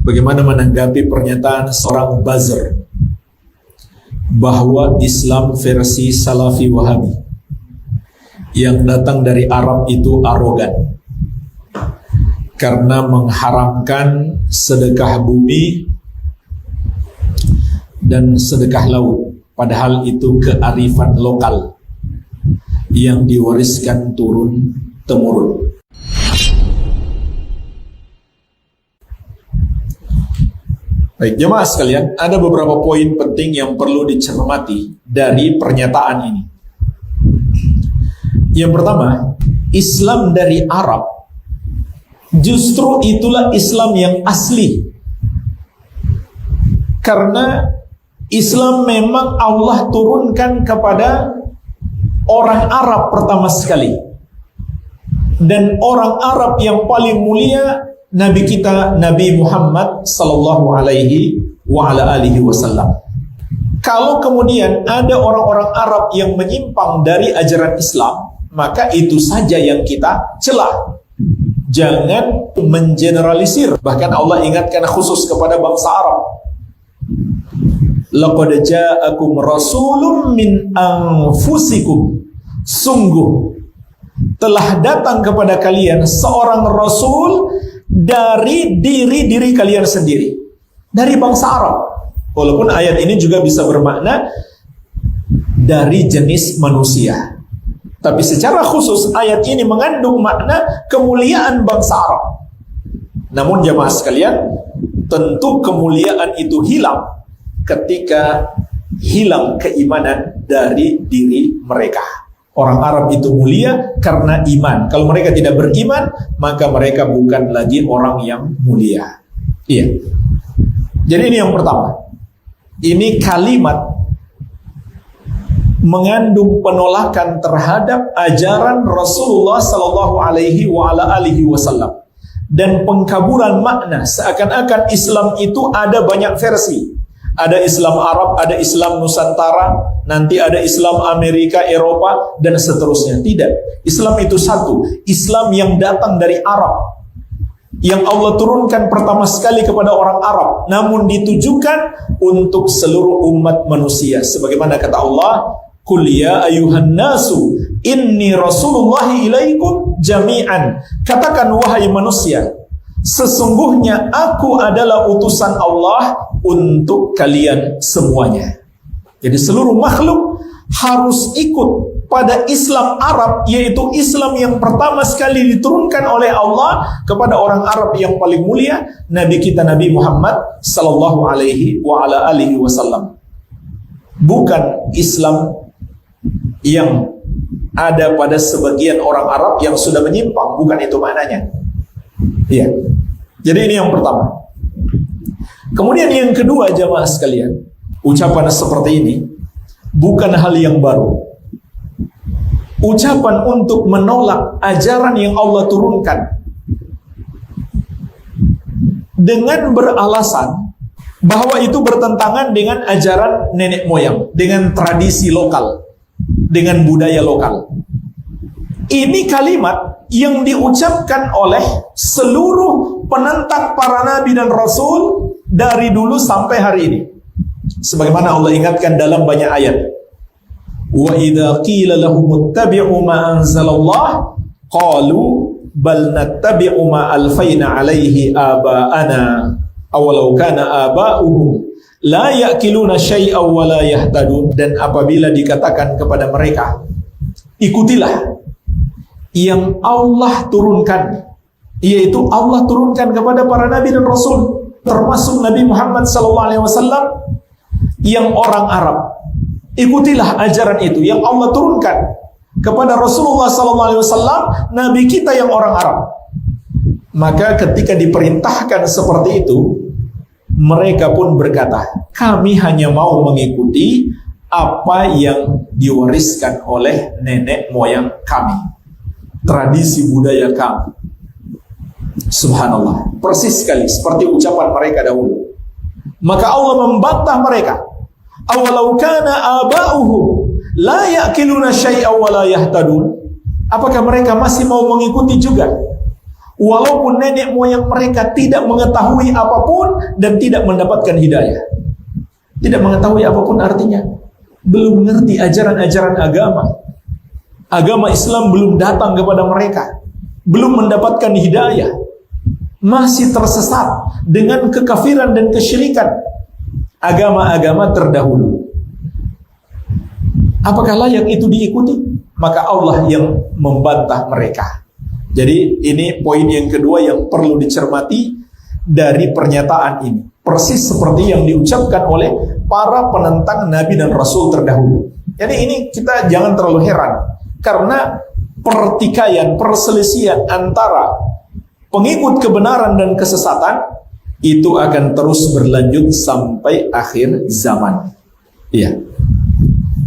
bagaimana menanggapi pernyataan seorang buzzer bahwa Islam versi Salafi Wahabi yang datang dari Arab itu arogan karena mengharamkan sedekah bumi dan sedekah laut, padahal itu kearifan lokal yang diwariskan turun-temurun. Baik, jemaah sekalian, ada beberapa poin penting yang perlu dicermati dari pernyataan ini. Yang pertama, Islam dari Arab justru itulah Islam yang asli. Karena Islam memang Allah turunkan kepada orang Arab pertama sekali. Dan orang Arab yang paling mulia Nabi kita, Nabi Muhammad sallallahu alaihi wa ala alihi wasallam. Kalau kemudian ada orang-orang Arab yang menyimpang dari ajaran Islam, maka itu saja yang kita celah. Jangan mengeneralisir. Bahkan Allah ingatkan khusus kepada bangsa Arab. Laqad ja'akum rasulun min anfusikum. Sungguh telah datang kepada kalian seorang rasul dari diri kalian sendiri, dari bangsa Arab. Walaupun ayat ini juga bisa bermakna dari jenis manusia, tapi secara khusus ayat ini mengandung makna kemuliaan bangsa Arab. Namun jemaah sekalian, tentu kemuliaan itu hilang ketika hilang keimanan dari diri mereka. Orang Arab itu mulia karena iman. Kalau mereka tidak beriman, maka mereka bukan lagi orang yang mulia. Iya. Jadi ini yang pertama. Ini kalimat mengandung penolakan terhadap ajaran Rasulullah sallallahu alaihi wasallam dan pengkaburan makna, seakan-akan Islam itu ada banyak versi. Ada Islam Arab, ada Islam Nusantara, nanti ada Islam Amerika, Eropa, dan seterusnya. Tidak. Islam itu satu. Islam yang datang dari Arab, yang Allah turunkan pertama sekali kepada orang Arab, namun ditujukan untuk seluruh umat manusia. Sebagaimana kata Allah, Qul ya ayuhan nasu inni rasulullahi ilaikum jami'an. Katakan wahai manusia, sesungguhnya aku adalah utusan Allah untuk kalian semuanya. Jadi seluruh makhluk harus ikut pada Islam Arab, yaitu Islam yang pertama sekali diturunkan oleh Allah kepada orang Arab yang paling mulia, Nabi kita Nabi Muhammad sallallahu alaihi wa ala alihi wasallam. Bukan Islam yang ada pada sebagian orang Arab yang sudah menyimpang, bukan itu maknanya. Iya. Jadi ini yang pertama. Kemudian yang kedua jamaah sekalian, ucapan seperti ini bukan hal yang baru. Ucapan untuk menolak ajaran yang Allah turunkan dengan beralasan bahwa itu bertentangan dengan ajaran nenek moyang, dengan tradisi lokal, dengan budaya lokal. Ini kalimat yang diucapkan oleh seluruh penentang para nabi dan rasul dari dulu sampai hari ini. Sebagaimana Allah ingatkan dalam banyak ayat. Wa idza qila lahum ittabi'u ma anzalallah qalu bal nattabi'u ma alfayna alaihi aba'ana awalau kana aba'uhum la ya'kiluna syai'aw wa la yahtadun. Dan apabila dikatakan kepada mereka, ikutilah yang Allah turunkan, yaitu Allah turunkan kepada para nabi dan rasul, termasuk Nabi Muhammad SAW yang orang Arab. Ikutilah ajaran itu yang Allah turunkan kepada Rasulullah SAW, Nabi kita yang orang Arab. Maka ketika diperintahkan seperti itu, mereka pun berkata, kami hanya mau mengikuti apa yang diwariskan oleh nenek moyang kami, tradisi budaya kami. Subhanallah, persis sekali seperti ucapan mereka dahulu. Maka Allah membantah mereka. Awalau kana aba'uhum la ya'kiluna syai'aw wa la yahtadun. Apakah mereka masih mau mengikuti juga Walaupun nenek moyang mereka tidak mengetahui apapun dan tidak mendapatkan hidayah. Tidak mengetahui apapun artinya, belum mengerti ajaran-ajaran agama. Agama Islam belum datang kepada mereka, belum mendapatkan hidayah, masih tersesat dengan kekafiran dan kesyirikan agama-agama terdahulu. Apakah layak itu diikuti? Maka Allah yang membantah mereka. Jadi ini poin yang kedua yang perlu dicermati dari pernyataan ini. Persis seperti yang diucapkan oleh para penentang Nabi dan Rasul terdahulu. Jadi ini kita jangan terlalu heran, karena pertikaian, perselisihan antara pengikut kebenaran dan kesesatan itu akan terus berlanjut sampai akhir zaman. Iya.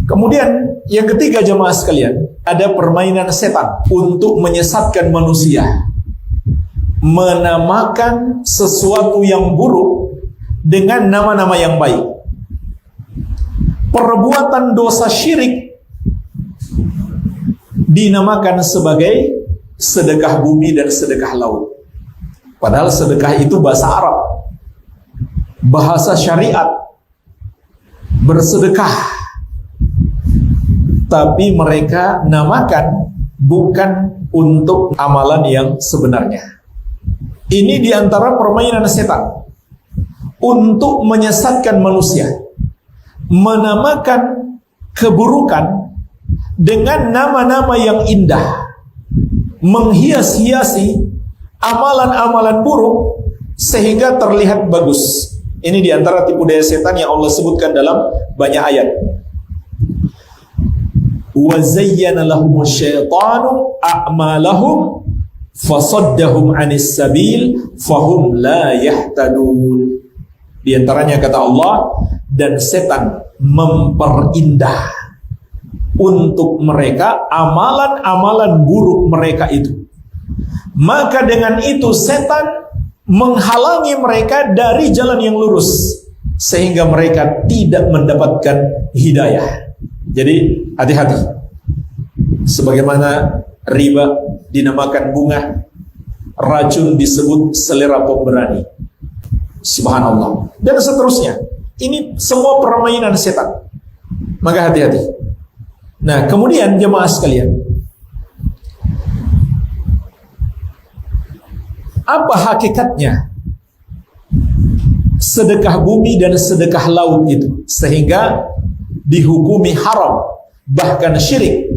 Kemudian yang ketiga jemaah sekalian, ada permainan setan untuk menyesatkan manusia, menamakan sesuatu yang buruk dengan nama-nama yang baik. Perbuatan dosa syirik dinamakan sebagai sedekah bumi dan sedekah laut. Padahal sedekah itu bahasa Arab, bahasa syariat, bersedekah. Tapi mereka namakan bukan untuk amalan yang sebenarnya. Ini diantara permainan setan untuk menyesatkan manusia, menamakan keburukan dengan nama-nama yang indah, menghias-hiasi amalan-amalan buruk sehingga terlihat bagus. Ini diantara tipu daya setan yang Allah sebutkan dalam banyak ayat. وَزَيَّنَ لَهُمُ الشَّيْطَانُ أَعْمَالَهُمْ فَصَدَّهُمْ عَنِ السَّبِيلِ فَهُمْ لَا يَهْتَدُونَ. Di antaranya kata Allah, dan setan memperindah untuk mereka amalan-amalan buruk mereka itu. Maka dengan itu setan menghalangi mereka dari jalan yang lurus, sehingga mereka tidak mendapatkan hidayah. Jadi hati-hati. Sebagaimana riba dinamakan bunga, racun disebut selera pemberani. Subhanallah. Dan seterusnya. Ini semua permainan setan. Maka hati-hati. Nah, kemudian jemaah sekalian, apa hakikatnya sedekah bumi dan sedekah laut itu sehingga dihukumi haram, bahkan syirik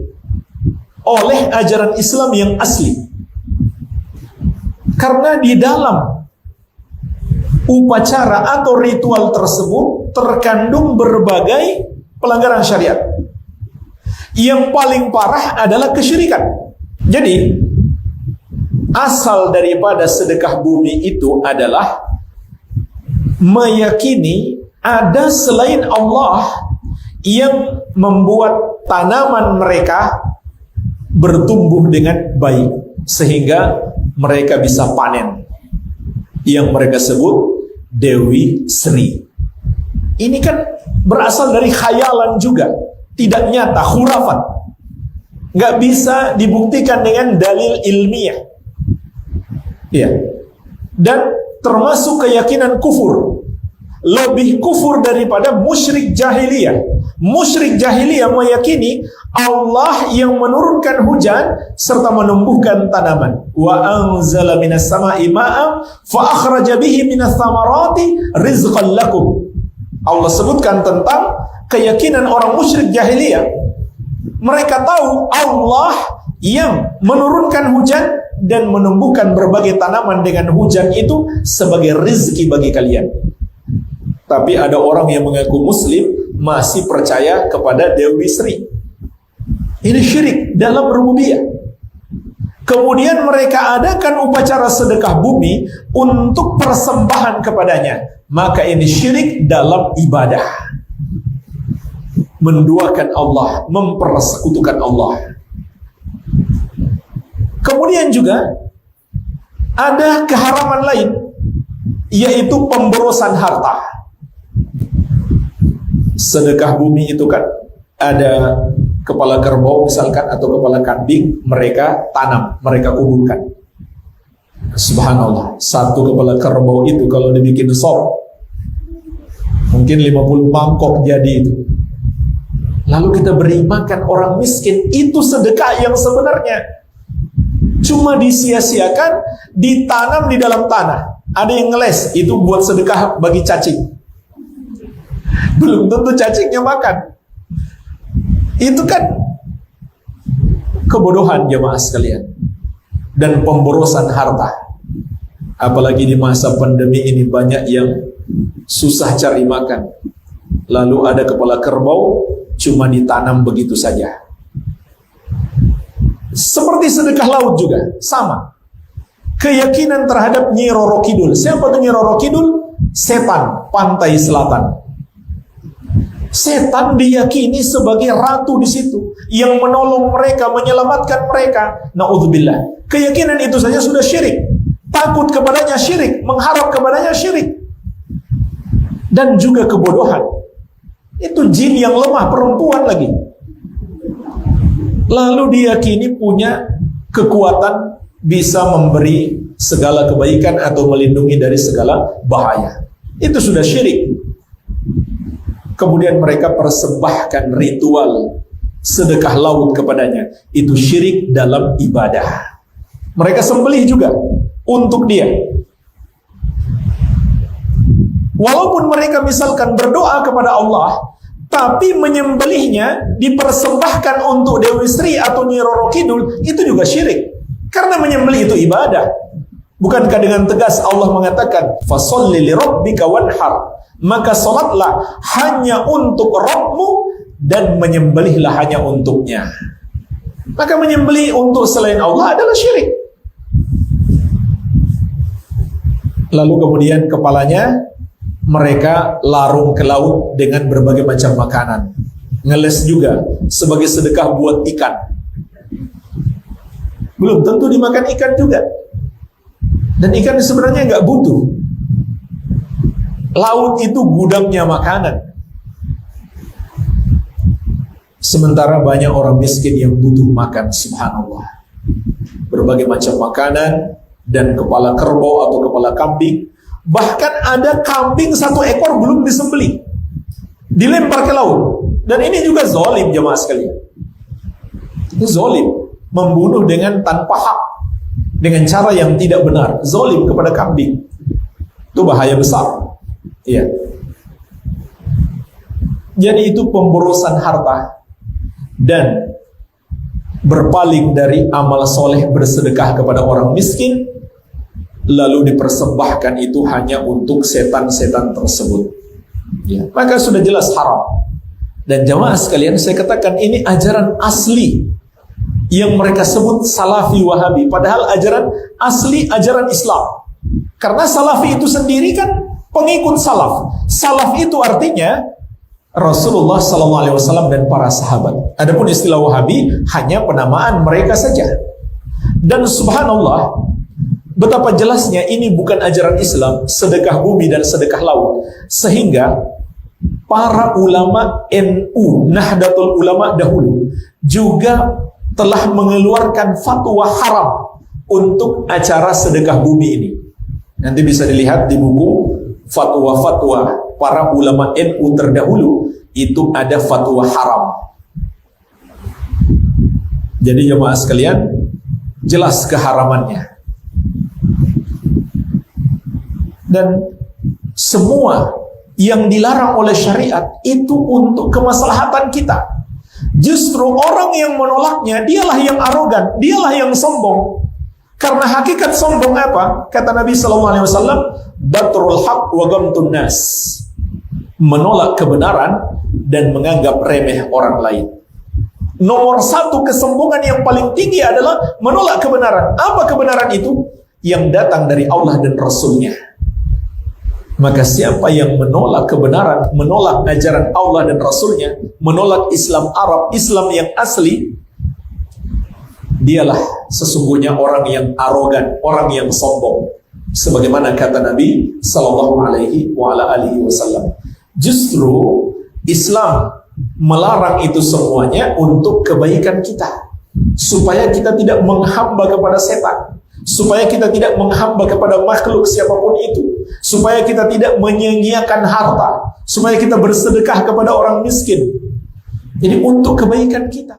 oleh ajaran Islam yang asli? Karena di dalam upacara atau ritual tersebut terkandung berbagai pelanggaran syariat. Yang paling parah adalah kesyirikan. Jadi asal daripada sedekah bumi itu adalah meyakini ada selain Allah yang membuat tanaman mereka bertumbuh dengan baik sehingga mereka bisa panen, yang mereka sebut Dewi Sri. Ini kan berasal dari khayalan juga, tidak nyata, khurafat, nggak bisa dibuktikan dengan dalil ilmiah. Ya. Dan termasuk keyakinan kufur, lebih kufur daripada musyrik jahiliyah. Musyrik jahiliyah meyakini Allah yang menurunkan hujan serta menumbuhkan tanaman. Wa anzala minas sama'i ma'an fa akhraja bihi minas thamarati rizqan lakum. Allah sebutkan tentang keyakinan orang musyrik jahiliyah. Mereka tahu Allah yang menurunkan hujan dan menumbuhkan berbagai tanaman dengan hujan itu sebagai rizki bagi kalian. Tapi ada orang yang mengaku muslim masih percaya kepada Dewi Sri. Ini syirik dalam rububiyah. Kemudian mereka adakan upacara sedekah bumi untuk persembahan kepadanya. Maka ini syirik dalam ibadah, menduakan Allah, mempersekutukan Allah. Kemudian juga ada keharaman lain, yaitu pemborosan harta. Sedekah bumi itu kan ada kepala kerbau misalkan atau kepala kambing, mereka tanam, mereka kuburkan. Subhanallah, satu kepala kerbau itu kalau dibikin sop mungkin 50 mangkok jadi itu. Lalu kita beri makan orang miskin, itu sedekah yang sebenarnya cuma disia-siakan, ditanam di dalam tanah. Ada yang ngeles, itu buat sedekah bagi cacing. Belum tentu cacingnya makan. Itu kan kebodohan jemaah sekalian, dan pemborosan harta. Apalagi di masa pandemi ini banyak yang susah cari makan. Lalu ada kepala kerbau cuma ditanam begitu saja. Seperti sedekah laut juga, sama. Keyakinan terhadap Nyi Roro Kidul. Siapa tuh Nyi Roro Kidul? Setan pantai selatan. Setan diyakini sebagai ratu di situ, yang menolong mereka, menyelamatkan mereka. Naudzubillah. Keyakinan itu saja sudah syirik. Takut kepadanya syirik, mengharap kepadanya syirik. Dan juga kebodohan. Itu jin yang lemah, perempuan lagi. Lalu diyakini punya kekuatan bisa memberi segala kebaikan atau melindungi dari segala bahaya. Itu sudah syirik. Kemudian mereka persembahkan ritual sedekah laut kepadanya. Itu syirik dalam ibadah. Mereka sembelih juga untuk dia. Walaupun mereka misalkan berdoa kepada Allah, tapi menyembelihnya dipersembahkan untuk Dewi Sri atau Nyi Roro Kidul, itu juga syirik. Karena menyembelih itu ibadah. Bukankah dengan tegas Allah mengatakan, "Fasholli li rabbika wanhar." Maka salatlah hanya untuk Rabbmu dan menyembelihlah hanya untuknya. Maka menyembelih untuk selain Allah adalah syirik. Lalu kemudian kepalanya mereka larung ke laut dengan berbagai macam makanan. Ngeles juga sebagai sedekah buat ikan. Belum tentu dimakan ikan juga. Dan ikan sebenarnya nggak butuh. Laut itu gudangnya makanan. Sementara banyak orang miskin yang butuh makan, subhanallah. Berbagai macam makanan dan kepala kerbau atau kepala kambing. Bahkan ada kambing 1 ekor belum disembelih, dilempar ke laut. Dan ini juga zalim jemaah sekalian. Itu zalim, membunuh dengan tanpa hak, dengan cara yang tidak benar, zalim kepada kambing. Itu bahaya besar. Iya. Jadi itu pemborosan harta dan berpaling dari amal soleh bersedekah kepada orang miskin, lalu dipersembahkan itu hanya untuk setan-setan tersebut. Ya, maka sudah jelas haram. Dan jamaah sekalian, saya katakan ini ajaran asli yang mereka sebut Salafi Wahabi, padahal ajaran asli ajaran Islam. Karena Salafi itu sendiri kan pengikut salaf. Salaf itu artinya Rasulullah SAW dan para sahabat. Adapun istilah Wahabi hanya penamaan mereka saja. Dan subhanallah, betapa jelasnya ini bukan ajaran Islam, sedekah bumi dan sedekah laut. Sehingga para ulama NU, Nahdlatul Ulama dahulu, juga telah mengeluarkan fatwa haram untuk acara sedekah bumi ini. Nanti bisa dilihat di buku fatwa-fatwa para ulama NU terdahulu, itu ada fatwa haram. Jadi jemaah sekalian, jelas keharamannya. Dan semua yang dilarang oleh syariat itu untuk kemaslahatan kita. Justru orang yang menolaknya, dialah yang arogan, dialah yang sombong. Karena hakikat sombong apa? Kata Nabi SAW, batrul haq wa ghamtun nas. Menolak kebenaran dan menganggap remeh orang lain. Nomor 1 kesombongan yang paling tinggi adalah menolak kebenaran. Apa kebenaran itu? Yang datang dari Allah dan Rasulnya. Maka siapa yang menolak kebenaran, menolak ajaran Allah dan Rasulnya, menolak Islam Arab, Islam yang asli, dialah sesungguhnya orang yang arogan, orang yang sombong. Sebagaimana kata Nabi SAW. Justru Islam melarang itu semuanya untuk kebaikan kita, supaya kita tidak menghamba kepada setan, supaya kita tidak menghamba kepada makhluk siapapun itu, supaya kita tidak menyia-nyiakan harta, supaya kita bersedekah kepada orang miskin. Jadi untuk kebaikan kita.